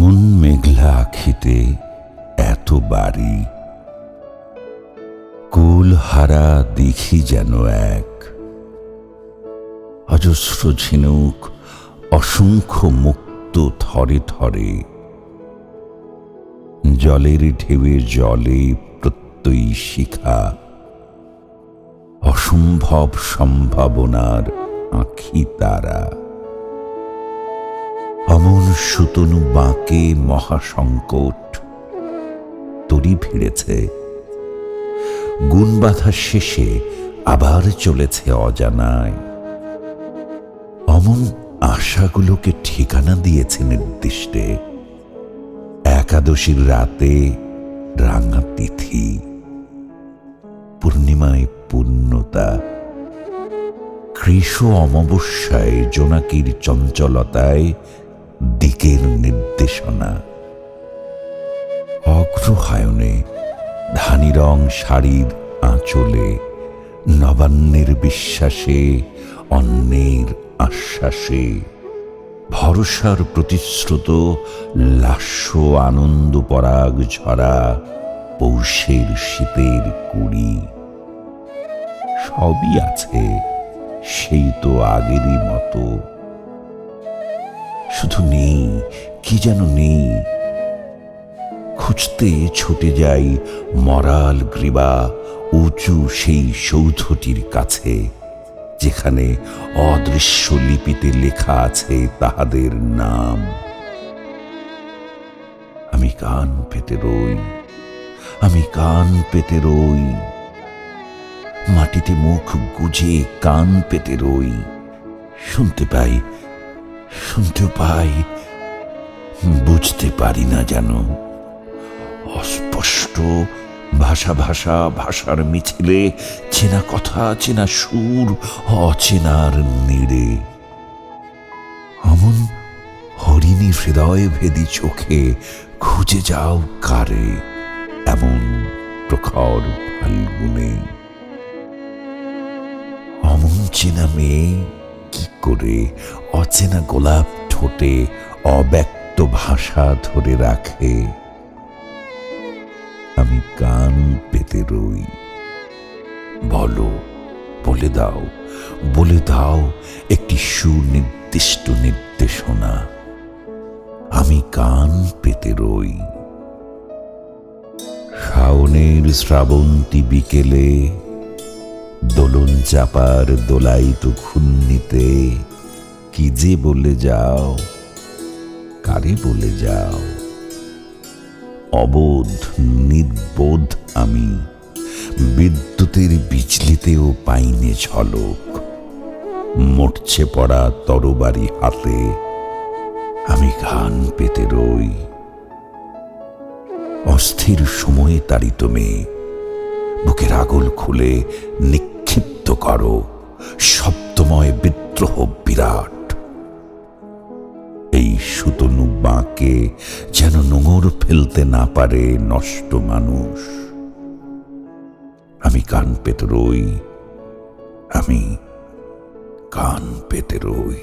কোন মেঘলা আখিতে এত বাড়ি, কুল হারা দেখি যেন এক অজস্র ঝিনুক, অসংখ্য মুক্ত থরে থরে, জলের ঢেউয়ের জলে প্রত্যয়ী শিখা, অসম্ভব সম্ভাবনার আঁখি তারা। অমন সুতনু বাঁকে মহাসংকট তরি ভিড়েছে, গুণ বাঁধা শেষে আবার চলেছে অজানায়। অমন আশাগুলোকে ঠিকানা দিয়েছে নির্দিষ্টে, একাদশীর রাতে রাঙা তিথি, পূর্ণিমায় পূর্ণতা, কৃষ অমাবস্যায় জোনাকির চঞ্চলতায় দিকের নির্দেশনা, অগ্রহায়ণে ধানি রং শাড়ির আঁচলে, নবান্নের বিশ্বাসে, অন্যের আশ্বাসে, ভরসার প্রতিশ্রুত লাস্য আনন্দ পরাগ ঝরা পৌষের শীতের কুড়ি। সবই আছে সেই তো আগেরই মতো, শুধু নেই, কি যেন নেই। খুঁজতে ছুটে যাই মরাল গ্রীবা উঁচু সেই সৌধটির কাছে, যেখানে অদৃশ্য লিপিতে লেখা আছে তাহাদের নাম। আমি কান পেতে রই, আমি কান পেতে রই, মাটিতে মুখ গুজে কান পেতে রই। শুনতে পাই, শুনতেও পাই, বুঝতে পারি না যেন। অস্পষ্ট ভাষা ভাষা ভাষার মিছিলে, চেনা কথা, চেনা সুর, অচেনার নীড়ে। অমন হরিণী হৃদয় ভেদি চোখে খুঁজে যাও কারে এমন প্রখর ফাল্গুনে। অমন চেনা মেয়ে কি করে অচেনা গোলাপ ঠোঁটে অব্যক্ত ভাষা ধরে রাখে। আমি কান পেতে রই, বলো, বলে দাও, বলে দাও একটি সুনির্দিষ্ট নির্দেশনা। আমি কান পেতে রই। শাওনের শ্রাবন্তী বিকেলে দোলন চাপার দোলাইত ঘূর্ণিতে কি যে বলে যাও, কারে বলে যাও। অবোধ নির্বোধ আমি, বিদ্যুতের বিজলিতেও পাইনে ঝলক। মরছে পড়া তরবারি হাতে আমি গান পেতে রই। অস্থির সময়ে তাড়িত মেয়ে, বুকের আগল খুলে নিক্ষিপ্ত করো শব্দময় বিদ্রোহ বিরাট। এই সুতনু বাঁকে যেন নোঙর ফেলতে না পারে নষ্ট মানুষ। আমি কান পেতে রই, আমি কান পেতে রই।